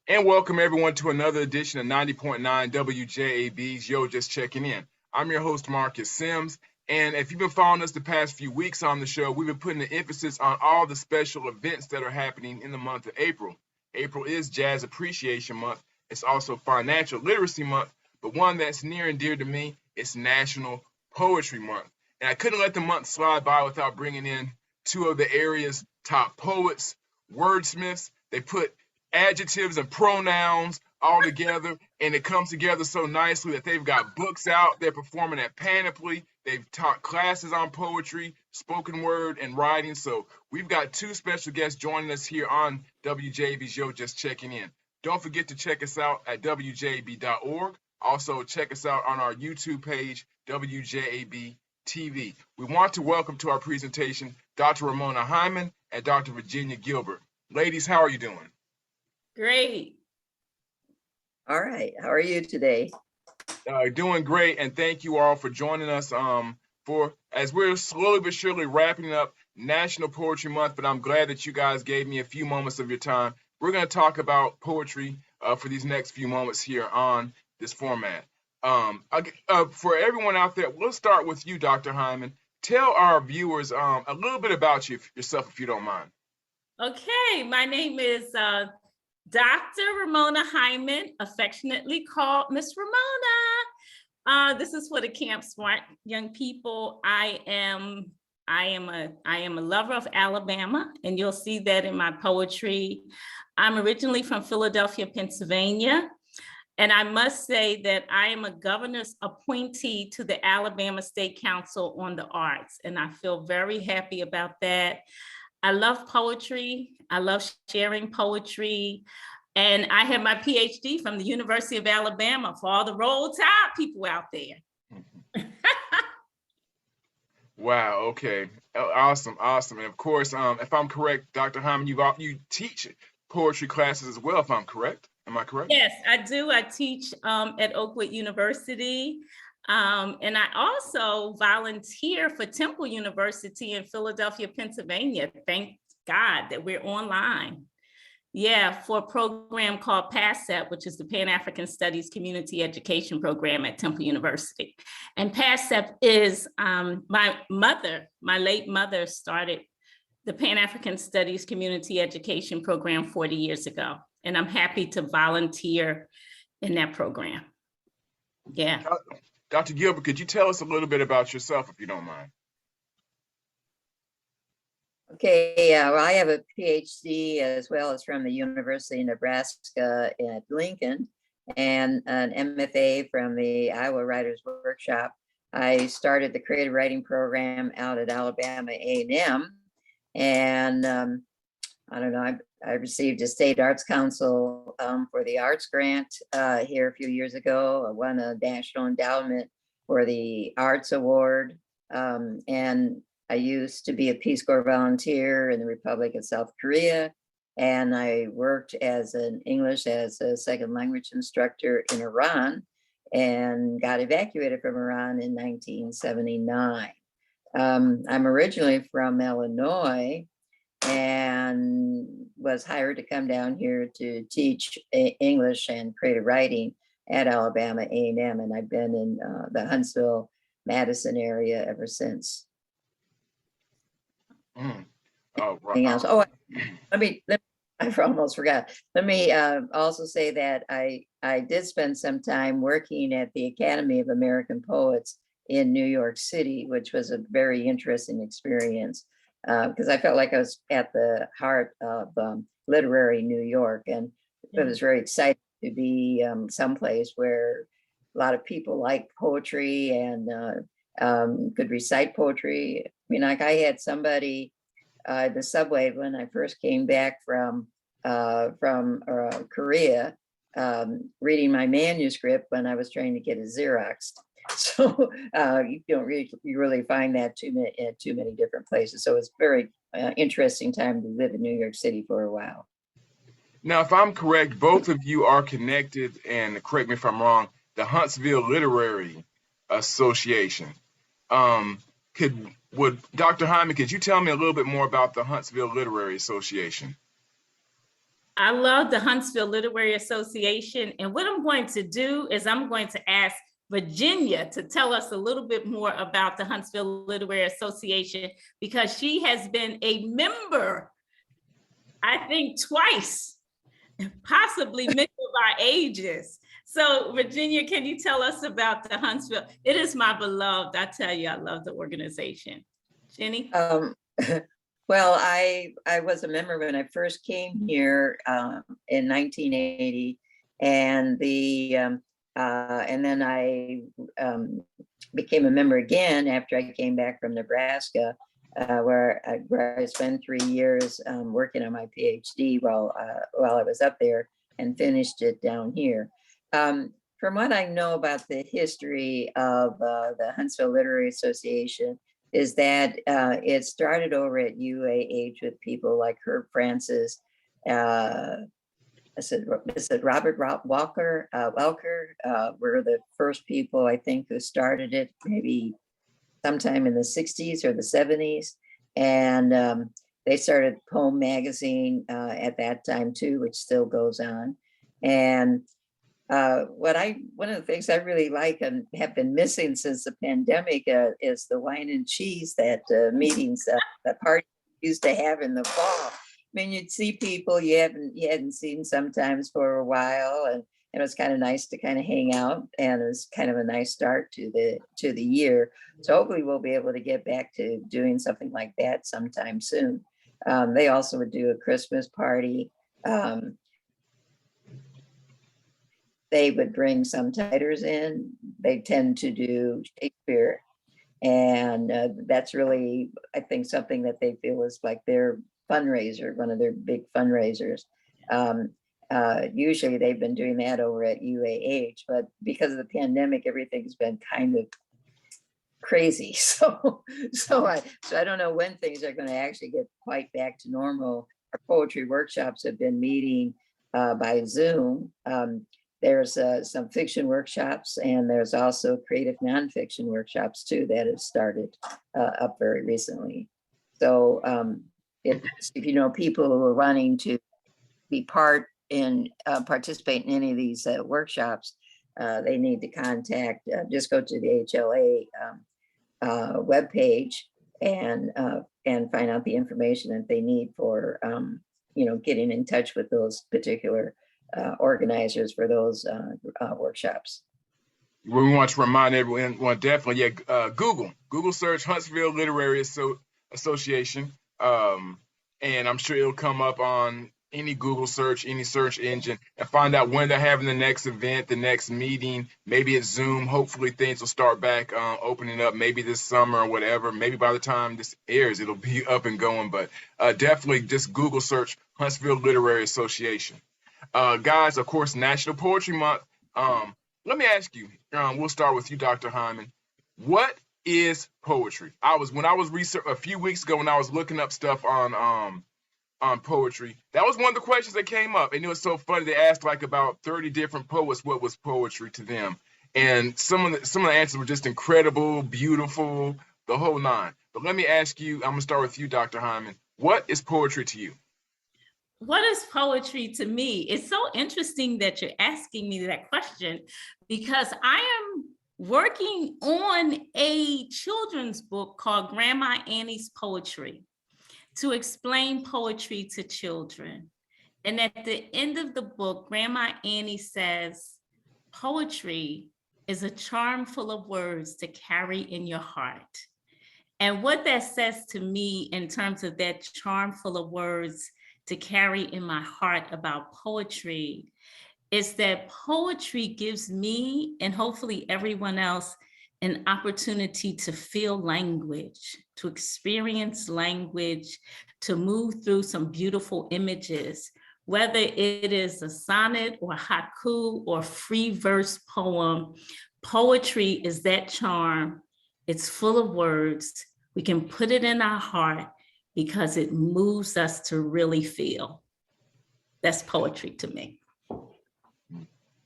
And welcome everyone to another edition of 90.9 WJAB's Yo Just Checking In. I'm your host, Marcus Sims. And if you've been following us the past few weeks on the show, we've been putting the emphasis on all the special events that are happening in the month of April. April is Jazz Appreciation Month. It's also Financial Literacy Month, but one that's near and dear to me is National Poetry Month. And I couldn't let the month slide by without bringing in two of the area's top poets, wordsmiths. They put adjectives and pronouns all together, and it comes together so nicely that they've got books out. They're performing at Panoply. They've taught classes on poetry, spoken word, and writing. So we've got two special guests joining us here on WJB's Yo Just Checking In. Don't forget to check us out at WJB.org. Also, check us out on our YouTube page, WJAB TV. We want to welcome to our presentation Dr. Ramona Hyman and Dr. Virginia Gilbert. Ladies, how are you doing? Great. All right. How are you today? Doing great, and thank you all for joining us for as we're slowly but surely wrapping up National Poetry Month, but I'm glad that you guys gave me a few moments of your time. We're going to talk about poetry for these next few moments here on this format. For everyone out there, we'll start with you, Dr. Hyman. Tell our viewers a little bit about yourself, if you don't mind. Okay, my name is Dr. Ramona Hyman, affectionately called Miss Ramona. This is for the Camp Smart young people. I am a lover of Alabama, and you'll see that in my poetry. I'm originally from Philadelphia, Pennsylvania, and I must say that I am a governor's appointee to the Alabama State Council on the Arts, and I feel very happy about that. I love poetry. I love sharing poetry. And I have my PhD from the University of Alabama for all the Roll Tide people out there. Wow, okay. Awesome. And of course, if I'm correct, Dr. Hyman, you teach poetry classes as well, if I'm correct. Am I correct? Yes, I do. I teach at Oakwood University. And I also volunteer for Temple University in Philadelphia, Pennsylvania. Thank God that we're online. Yeah, for a program called PASSEP, which is the Pan-African Studies Community Education Program at Temple University. And PASSEP is my late mother started the Pan-African Studies Community Education Program 40 years ago. And I'm happy to volunteer in that program. Yeah. Dr. Gilbert, could you tell us a little bit about yourself, if you don't mind? Okay, yeah, well, I have a PhD as well as from the University of Nebraska at Lincoln and an MFA from the Iowa Writers Workshop. I started the creative writing program out at Alabama A&M, and I don't know, I received a state arts council for the arts grant here a few years ago. I won a national endowment for the arts award, and I used to be a Peace Corps volunteer in the Republic of South Korea, and I worked as an English as a second language instructor in Iran and got evacuated from Iran in 1979. I'm originally from Illinois and was hired to come down here to teach English and creative writing at Alabama A&M, and I've been in the Huntsville, Madison area ever since. Oh, right. Oh, I almost forgot. Let me also say that I did spend some time working at the Academy of American Poets in New York City, which was a very interesting experience because I felt like I was at the heart of literary New York, and it was very exciting to be someplace where a lot of people like poetry and could recite poetry. I mean, like I had somebody the subway when I first came back from Korea, reading my manuscript when I was trying to get it Xeroxed. So you really find that too many different places. So it's very interesting time to live in New York City for a while. Now, if I'm correct, both of you are connected, and correct me if I'm wrong, the Huntsville Literary Association. Dr. Hyman, could you tell me a little bit more about the Huntsville Literary Association? I love the Huntsville Literary Association. And what I'm going to do is I'm going to ask Virginia to tell us a little bit more about the Huntsville Literary Association, because she has been a member, I think, twice, possibly many of our ages. So Virginia, can you tell us about the Huntsville? It is my beloved. I tell you, I love the organization. Jenny? Well, I was a member when I first came here in 1980, and and then I became a member again after I came back from Nebraska, where I spent 3 years working on my PhD while I was up there, and finished it down here. From what I know about the history of the Huntsville Literary Association, is that it started over at UAH with people like Herb Francis, Robert Welker were the first people, I think, who started it, maybe sometime in the 60s or the 70s. And they started Poem Magazine at that time too, which still goes on. And one of the things I really like and have been missing since the pandemic is the wine and cheese that meetings, that party used to have in the fall. I mean, you'd see people you hadn't seen sometimes for a while, and it was kind of nice to kind of hang out, and it was kind of a nice start to the year. So hopefully we'll be able to get back to doing something like that sometime soon. They also would do a Christmas party. They would bring some writers in. They tend to do Shakespeare. And that's really, I think, something that they feel is like their fundraiser, one of their big fundraisers. Usually they've been doing that over at UAH, but because of the pandemic, everything's been kind of crazy. So I don't know when things are going to actually get quite back to normal. Our poetry workshops have been meeting by Zoom. There's some fiction workshops, and there's also creative nonfiction workshops too that have started up very recently. So if you know people who are wanting to be participate in any of these workshops, they need to contact, just go to the HLA webpage and find out the information that they need for getting in touch with those particular organizers for those workshops. We want to remind everyone, definitely, Google search Huntsville Literary Association, and I'm sure it'll come up on any Google search, any search engine, and find out when they're having the next event, the next meeting. Maybe it's Zoom. Hopefully things will start back opening up, maybe this summer or whatever. Maybe by the time this airs, it'll be up and going, but definitely just Google search Huntsville Literary Association. Guys, of course, National Poetry Month. Let me ask you, we'll start with you, Dr. Hyman. What is poetry? When I was researching a few weeks ago, when I was looking up stuff on poetry, that was one of the questions that came up. And it was so funny. They asked like about 30 different poets what was poetry to them. And some of the answers were just incredible, beautiful, the whole nine. But let me ask you, I'm gonna start with you, Dr. Hyman. What is poetry to you? What is poetry to me? It's so interesting that you're asking me that question, because I am working on a children's book called Grandma Annie's Poetry to explain poetry to children. And at the end of the book, Grandma Annie says, poetry is a charm full of words to carry in your heart. And what that says to me in terms of that charm full of words to carry in my heart about poetry is that poetry gives me, and hopefully everyone else, an opportunity to feel language, to experience language, to move through some beautiful images, whether it is a sonnet or haiku or free verse poem. Poetry is that charm. It's full of words. We can put it in our heart because it moves us to really feel. That's poetry to me.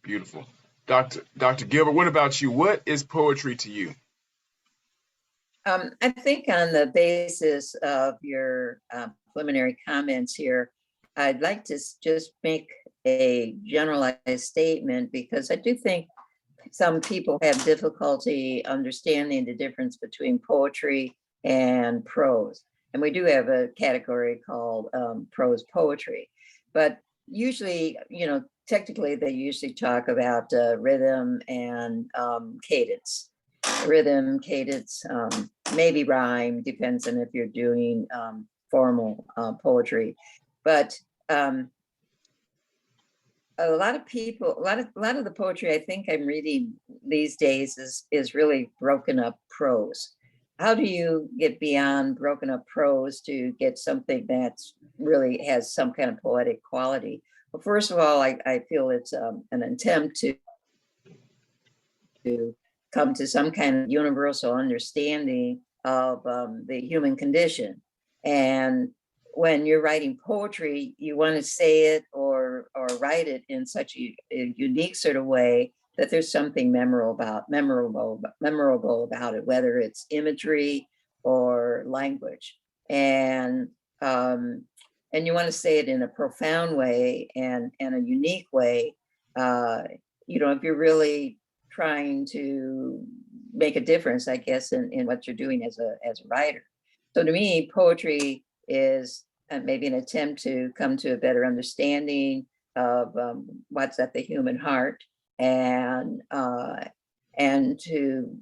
Beautiful. Dr. Gilbert, what about you? What is poetry to you? I think on the basis of your preliminary comments here, I'd like to just make a generalized statement, because I do think some people have difficulty understanding the difference between poetry and prose. And we do have a category called prose poetry. But usually, technically, they usually talk about rhythm and cadence. Rhythm, cadence, maybe rhyme, depends on if you're doing formal poetry. But a lot of people, a lot of the poetry I think I'm reading these days is really broken up prose. How do you get beyond broken up prose to get something that's really has some kind of poetic quality? Well, first of all, I feel it's an attempt to come to some kind of universal understanding of the human condition. And when you're writing poetry, you want to say it or write it in such a unique sort of way that there's something memorable about it, whether it's imagery or language. And you want to say it in a profound way and a unique way. If you're really trying to make a difference, I guess, in what you're doing as a writer. So to me, poetry is maybe an attempt to come to a better understanding of what's at the human heart, and to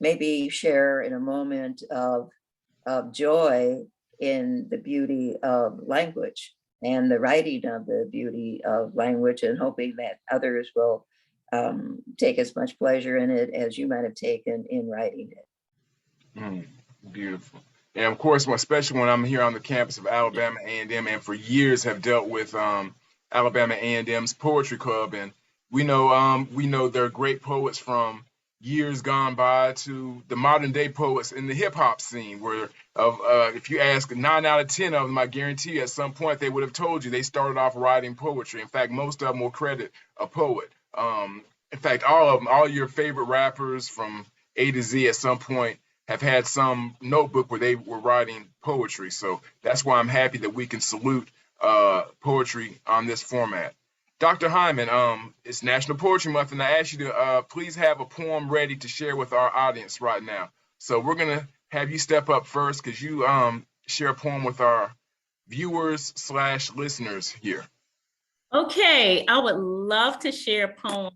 maybe share in a moment of joy in the beauty of language and the writing of the beauty of language, and hoping that others will take as much pleasure in it as you might have taken in writing it. Beautiful. And of course, especially when I'm here on the campus of Alabama A&M, and for years have dealt with Alabama A&M's Poetry Club, and we know there are great poets from years gone by to the modern day poets in the hip hop scene, where if you ask 9 out of 10 of them, I guarantee you at some point they would have told you they started off writing poetry. In fact, most of them will credit a poet. In fact, all of them, all your favorite rappers from A to Z at some point have had some notebook where they were writing poetry. So that's why I'm happy that we can salute poetry on this format. Dr. Hyman, it's National Poetry Month, and I ask you to please have a poem ready to share with our audience right now. So we're going to have you step up first, because you share a poem with our viewers/listeners here. Okay, I would love to share a poem.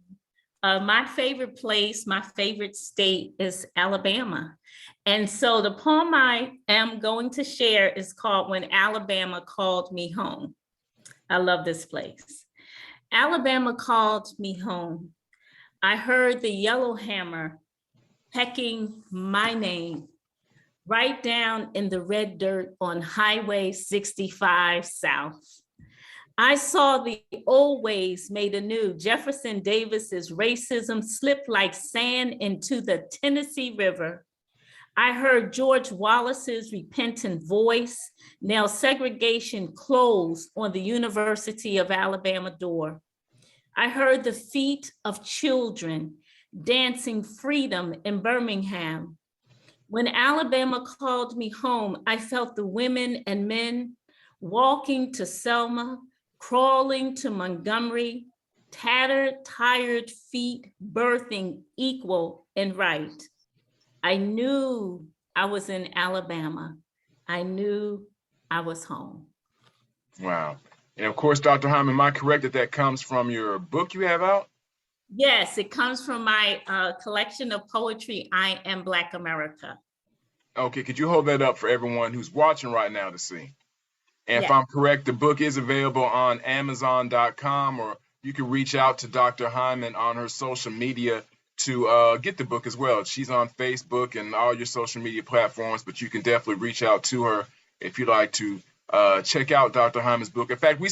My favorite place, my favorite state is Alabama. And so the poem I am going to share is called When Alabama Called Me Home. I love this place. Alabama called me home. I heard the yellowhammer pecking my name right down in the red dirt on Highway 65 South. I saw the old ways made anew. Jefferson Davis's racism slipped like sand into the Tennessee River. I heard George Wallace's repentant voice nail segregation closed on the University of Alabama door. I heard the feet of children dancing freedom in Birmingham. When Alabama called me home, I felt the women and men walking to Selma, crawling to Montgomery, tattered, tired feet birthing equal and right. I knew I was in Alabama. I knew I was home. Wow. And of course, Dr. Hyman, am I correct that comes from your book you have out? Yes, it comes from my collection of poetry, I Am Black America. Okay, could you hold that up for everyone who's watching right now to see? And yes. If I'm correct, the book is available on Amazon.com, or you can reach out to Dr. Hyman on her social media to get the book as well. She's on Facebook and all your social media platforms, but you can definitely reach out to her if you'd like to check out Dr. Hyman's book. In fact, we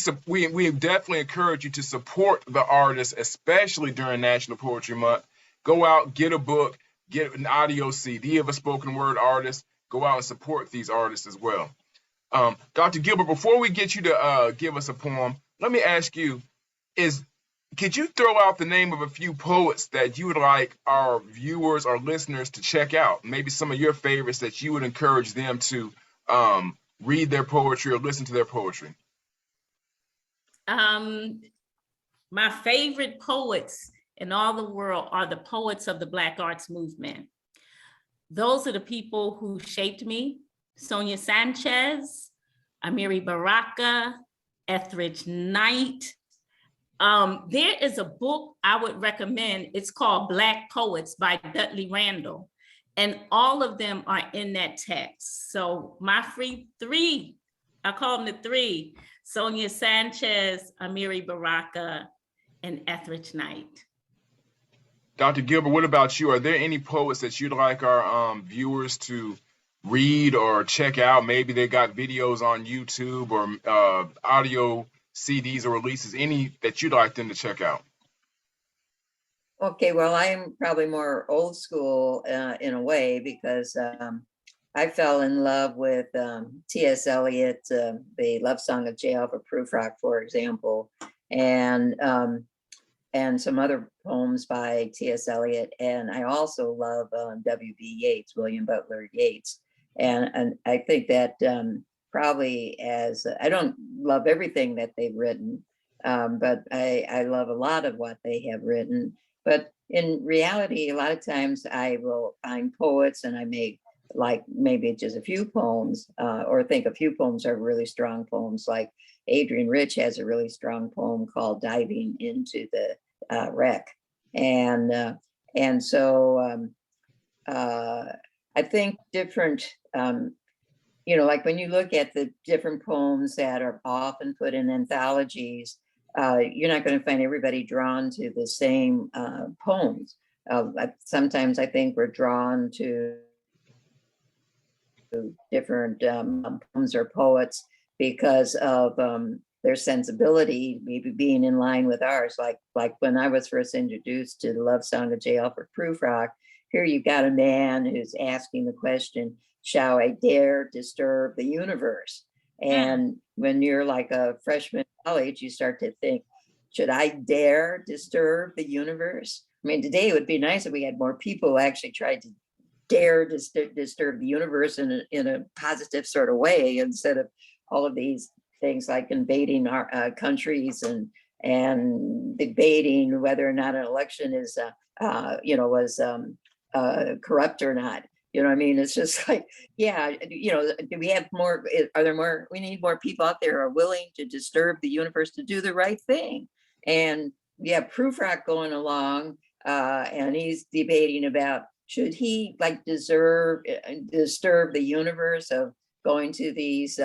definitely encourage you to support the artists, especially during National Poetry Month. Go out, get a book, get an audio CD of a spoken word artist. Go out and support these artists as well. Dr. Gilbert, before we get you to give us a poem, let me ask you, could you throw out the name of a few poets that you would like our viewers or listeners to check out? Maybe some of your favorites that you would encourage them to read their poetry or listen to their poetry. My favorite poets in all the world are the poets of the Black Arts Movement. Those are the people who shaped me. Sonia Sanchez, Amiri Baraka, Etheridge Knight. There is a book I would recommend. It's called Black Poets by Dudley Randall. And all of them are in that text. So my free three, I call them the three: Sonia Sanchez, Amiri Baraka, and Etheridge Knight. Dr. Gilbert, what about you? Are there any poets that you'd like our viewers to read or check out? Maybe they got videos on YouTube or audio CDs or releases, any that you'd like them to check out? Okay, well, I'm probably more old school in a way, because I fell in love with T.S. Eliot, the Love Song of J. Alfred Prufrock, for example, and some other poems by T.S. Eliot. And I also love W.B. Yeats, William Butler Yeats. And I think that probably I don't love everything that they've written, but I love a lot of what they have written. But in reality, a lot of times I will find poets and I make like maybe just a few poems, or think a few poems are really strong poems. Like Adrienne Rich has a really strong poem called Diving into the Wreck. And so I think different, like when you look at the different poems that are often put in anthologies, you're not going to find everybody drawn to the same poems. Sometimes I think we're drawn to different poems or poets because of their sensibility maybe being in line with ours. Like when I was first introduced to the Love Song of J. Alfred Prufrock, here you've got a man who's asking the question, shall I dare disturb the universe? And when you're like a freshman in college, you start to think, should I dare disturb the universe? I mean, today it would be nice if we had more people who actually tried to dare disturb the universe in a positive sort of way, instead of all of these things like invading our countries and debating whether or not an election is, was corrupt or not. You know what I mean? It's just like, yeah, do we have more, are there more, we need more people out there who are willing to disturb the universe to do the right thing. And yeah, Prufrock going along, and he's debating about, should he like disturb the universe of going to these,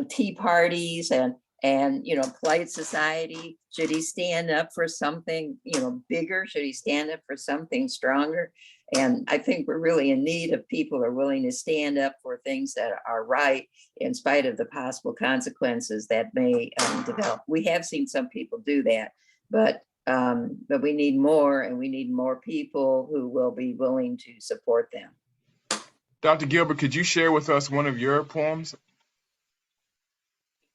tea parties and polite society? Should he stand up for something, bigger? Should he stand up for something stronger? And I think we're really in need of people who are willing to stand up for things that are right, in spite of the possible consequences that may develop. We have seen some people do that, but we need more, and we need more people who will be willing to support them. Dr. Gilbert, could you share with us one of your poems?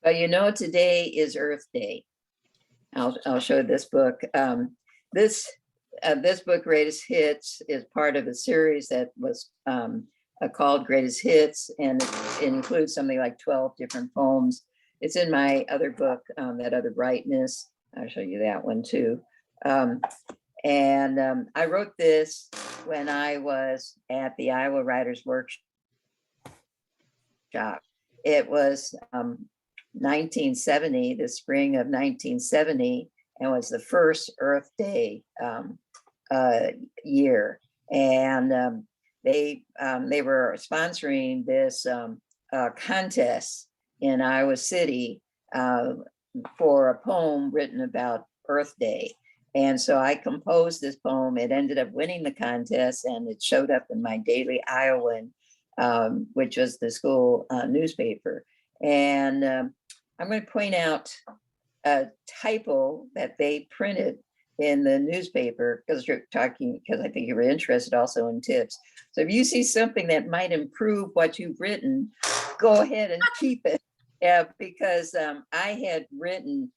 Well, today is Earth Day. I'll show this book. This book, Greatest Hits, is part of a series that was called Greatest Hits, and it includes something like 12 different poems. It's in my other book, That Other Brightness. I'll show you that one too. I wrote this when I was at the Iowa Writers Workshop. It was 1970, the spring of 1970, and was the first Earth Day year. And they were sponsoring this contest in Iowa City for a poem written about Earth Day. And so I composed this poem. It ended up winning the contest, and it showed up in my Daily Iowan, which was the school newspaper. And I'm going to point out a typo that they printed in the newspaper, because I think you were interested also in tips. So if you see something that might improve what you've written, go ahead and keep it. Yeah, because I had written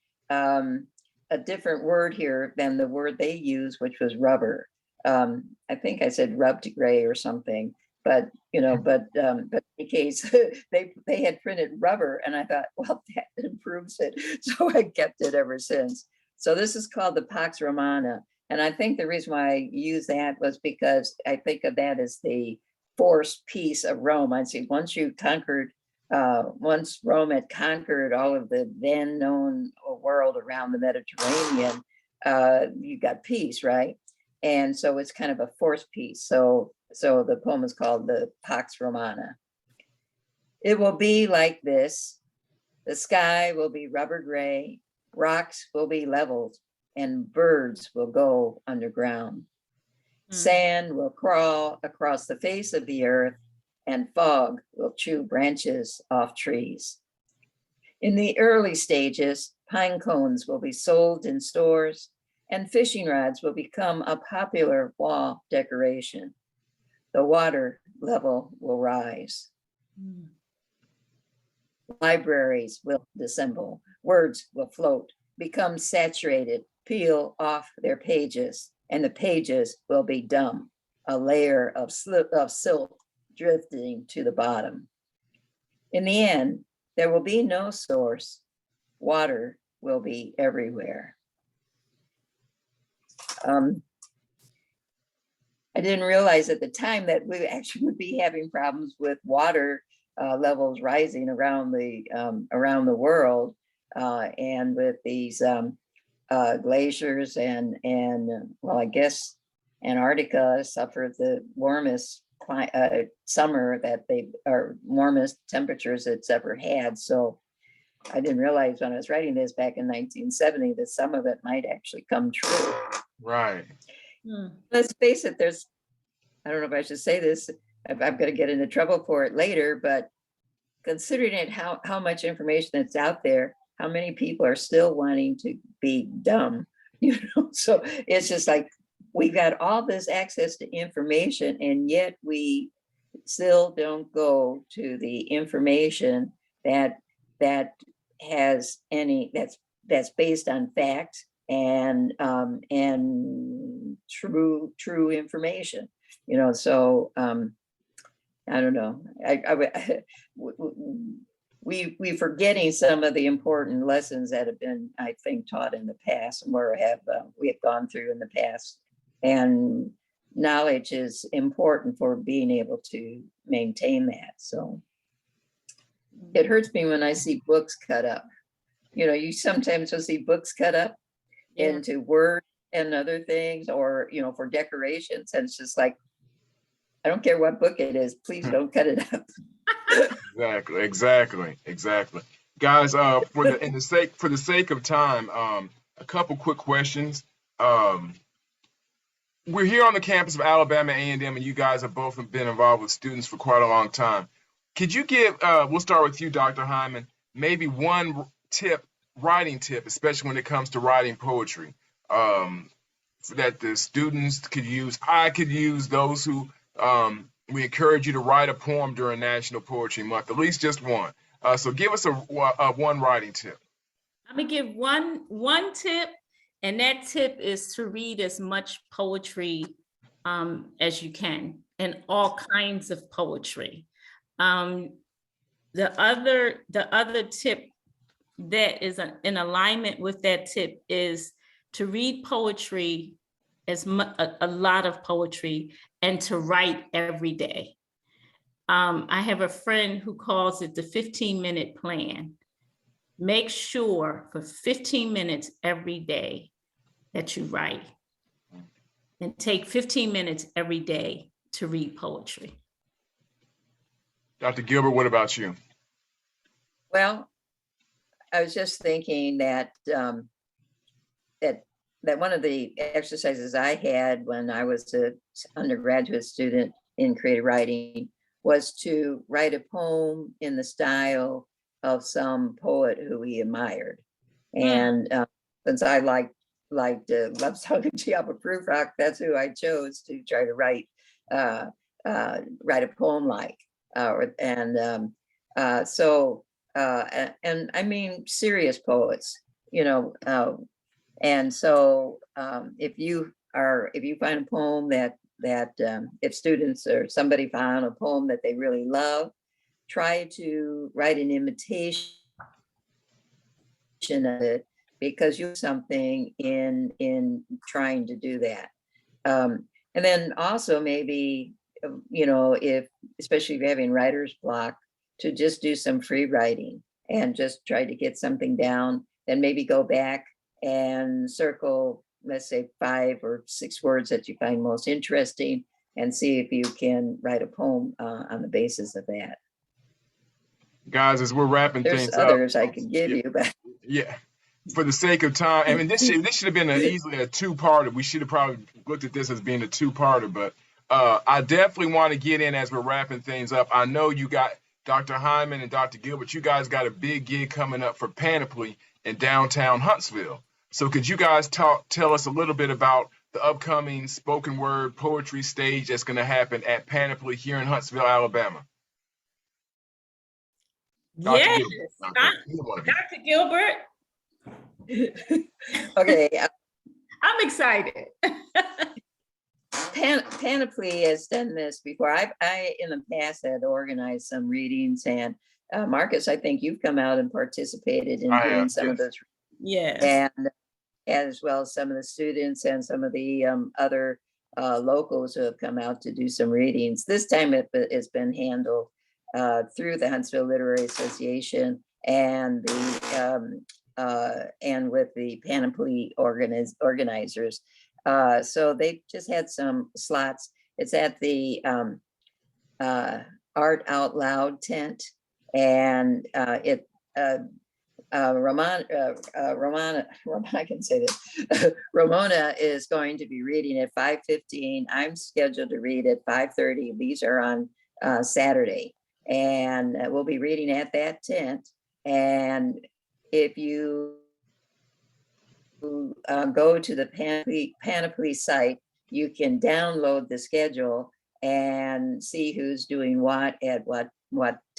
a different word here than the word they used, which was rubber. I think I said rub to gray or something. but in any case, they had printed rubber, and I thought, well, that improves it, so I kept it ever since. So this is called the Pax Romana, and I think the reason why I use that was because I think of that as the forced peace of Rome. I see once Rome had conquered all of the then known world around the Mediterranean, you got peace, right? And so it's kind of a forced peace. So the poem is called the Pax Romana. It will be like this. The sky will be rubber gray, rocks will be leveled, and birds will go underground. Sand will crawl across the face of the earth, and fog will chew branches off trees. In the early stages, pine cones will be sold in stores, and fishing rods will become a popular wall decoration. The water level will rise. Libraries will dissemble, words will float, become saturated, peel off their pages, and the pages will be dumb, a layer of silt drifting to the bottom. In the end, there will be no source. Water will be everywhere. I didn't realize at the time that we actually would be having problems with water levels rising around the world, and with these glaciers and well, I guess Antarctica suffered the warmest summer that warmest temperatures it's ever had. So I didn't realize when I was writing this back in 1970 that some of it might actually come true. Right. Let's face it, I don't know if I should say this, I'm going to get into trouble for it later, but considering it, how much information that's out there, how many people are still wanting to be dumb, so it's just like, we got all this access to information, and yet we still don't go to the information that has that's based on fact and true information, so I don't know. We're forgetting some of the important lessons that have been, I think, taught in the past, and we have gone through in the past. And knowledge is important for being able to maintain that. So it hurts me when I see books cut up. You sometimes will see books cut up into Word and other things, or for decorations, and it's just like, I don't care what book it is, please don't cut it up. Exactly. Guys, for the sake of time, a couple quick questions. We're here on the campus of Alabama A&M, and you guys have both been involved with students for quite a long time. Could you give, we'll start with you, Dr. Hyman, maybe one writing tip, especially when it comes to writing poetry, that the students could use, I could use, those who, we encourage you to write a poem during National Poetry Month, at least just one. So give us a one writing tip. I'm gonna give one tip, and that tip is to read as much poetry as you can, and all kinds of poetry. The other tip that is in alignment with that tip is to read poetry, a lot of poetry, and to write every day. I have a friend who calls it the 15-minute plan. Make sure for 15 minutes every day that you write, and take 15 minutes every day to read poetry. Dr. Gilbert, what about you? Well, I was just thinking that that one of the exercises I had when I was an undergraduate student in creative writing was to write a poem in the style of some poet who we admired. And since I liked Love Song of Giaba Prufrock, that's who I chose to try to write a poem like. And I mean serious poets, and so if you find a poem that if students or somebody found a poem that they really love, try to write an imitation of it, because you something in trying to do that. And then also maybe, if, especially if you're having writer's block, to just do some free writing and just try to get something down, then maybe go back and circle, let's say 5 or 6 words that you find most interesting, and see if you can write a poem on the basis of that. Guys, as we're wrapping There's things others up, I could give you, but yeah, for the sake of time, I mean, this should have been easily a 2-parter. We should have probably looked at this as being a 2-parter, but I definitely want to get in as we're wrapping things up. I know you got Dr. Hyman and Dr. Gilbert, you guys got a big gig coming up for Panoply in downtown Huntsville. So could you guys tell us a little bit about the upcoming spoken word poetry stage that's going to happen at Panoply here in Huntsville, Alabama? Dr. Yes, Gilbert. Dr. Gilbert. okay. I'm excited. Panoply has done this before. I in the past had organized some readings, and Marcus, I think you've come out and participated in doing some of those. Yes. And as well as some of the students and some of the other locals who have come out to do some readings. This time it's been handled through the Huntsville Literary Association and with the Panoply organizers. So they just had some slots. It's at the Art Out Loud tent, and Ramona, I can say this. Ramona is going to be reading at 5:15. I'm scheduled to read at 5:30. These are on Saturday, and we'll be reading at that tent. And if you go to the Panoply site, you can download the schedule and see who's doing what at what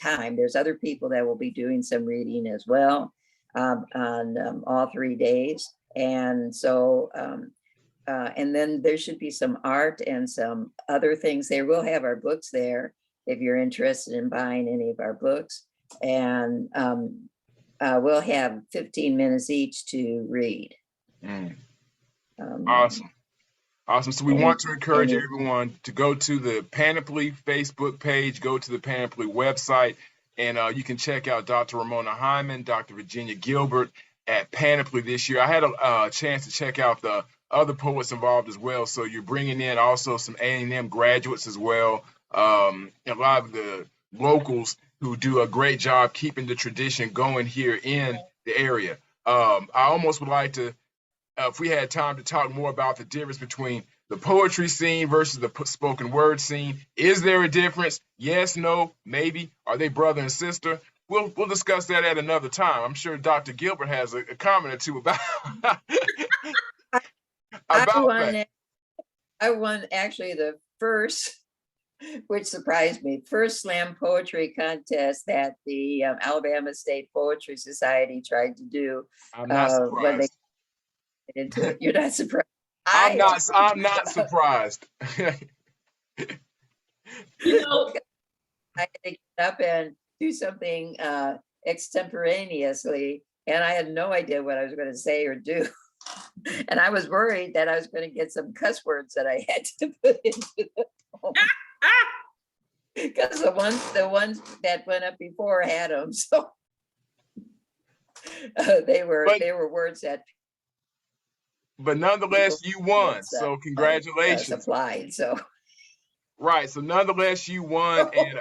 time. There's other people that will be doing some reading as well on all 3 days. And so, and then there should be some art and some other things there. We'll have our books there if you're interested in buying any of our books. And we'll have 15 minutes each to read. Awesome. Awesome. So we want to encourage everyone to go to the Panoply Facebook page, go to the Panoply website, and you can check out Dr. Ramona Hyman, Dr. Virginia Gilbert at Panoply this year. I had a chance to check out the other poets involved as well. So you're bringing in also some A&M graduates as well, and a lot of the locals who do a great job keeping the tradition going here in the area. I almost would like to, if we had time, to talk more about the difference between the poetry scene versus the spoken word scene. Is there a difference? Yes, no, maybe. Are they brother and sister? We'll discuss that at another time. I'm sure Dr. Gilbert has a comment or two about that. I won actually the first, which surprised me, first slam poetry contest that the Alabama State Poetry Society tried to do. I'm not surprised. When they into it. You're not surprised. I'm not surprised. You know, I had to get up and do something extemporaneously, and I had no idea what I was going to say or do. And I was worried that I was going to get some cuss words that I had to put into the poem. Because the ones that went up before had them, so they were words that. But nonetheless, you won. So congratulations. Applied. So. Right. So nonetheless, you won. And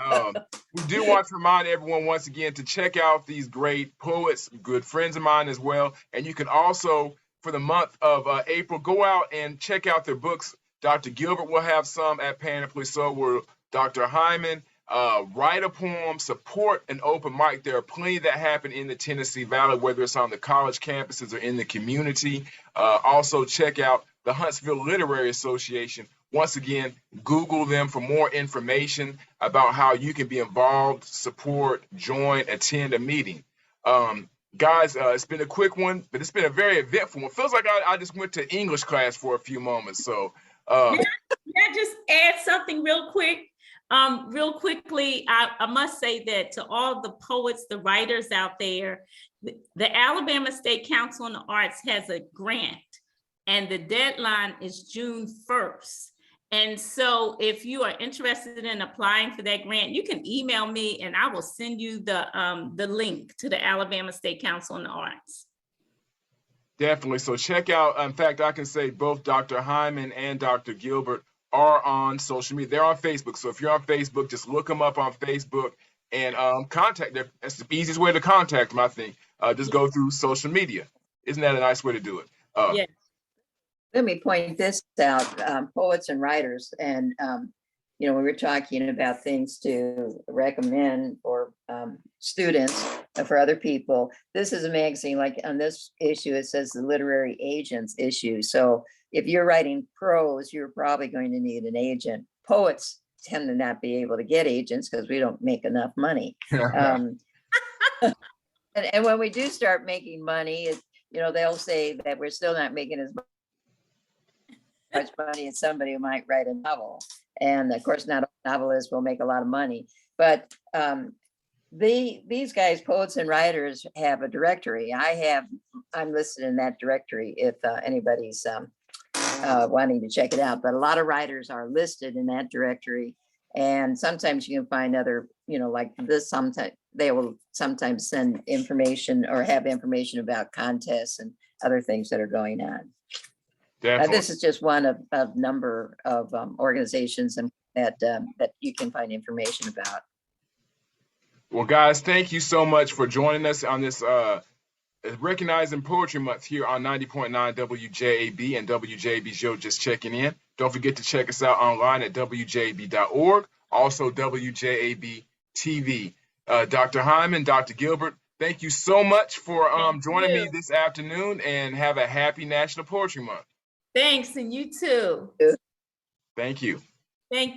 we do want to remind everyone once again to check out these great poets, good friends of mine as well. And you can also, for the month of April, go out and check out their books. Dr. Gilbert will have some at Panoply. So will Dr. Hyman. Write a poem, support an open mic. There are plenty that happen in the Tennessee Valley, whether it's on the college campuses or in the community. Also, check out the Huntsville Literary Association. Once again, Google them for more information about how you can be involved, support, join, attend a meeting. Guys, it's been a quick one, but it's been a very eventful one. Feels like I just went to English class for a few moments. So. Yes, I just add something real quick? Real quickly, I must say that to all the poets, the writers out there, the Alabama State Council on the Arts has a grant, and the deadline is June 1st. And so if you are interested in applying for that grant, you can email me and I will send you the link to the Alabama State Council on the Arts. Definitely. So check out, in fact, I can say both Dr. Hyman and Dr. Gilbert are on social media. They're on Facebook. So if you're on Facebook, just look them up on Facebook and contact them. That's the easiest way to contact them, I think. Just go through social media. Isn't that a nice way to do it? Yeah. Let me point this out, poets and writers, and you know, we were talking about things to recommend for students and for other people. This is a magazine, like on this issue, it says the literary agents issue. So if you're writing prose, you're probably going to need an agent. Poets tend to not be able to get agents because we don't make enough money. And when we do start making money, you know, they'll say that we're still not making as much money as somebody who might write a novel. And of course, not all novelists will make a lot of money, but these guys, poets and writers, have a directory. I'm listed in that directory if anybody's wanting to check it out, but a lot of writers are listed in that directory. And sometimes you can find other, you know, like this, sometimes they will sometimes send information or have information about contests and other things that are going on. This is just one of number of organizations and that you can find information about. Well, guys, thank you so much for joining us on this Recognizing Poetry Month here on 90.9 WJAB and WJAB's Yo Just Checking In. Don't forget to check us out online at WJAB.org, also WJAB TV. Dr. Hyman, Dr. Gilbert, thank you so much for joining me this afternoon, and have a happy National Poetry Month. Thanks, and you too. Thank you. Thank you.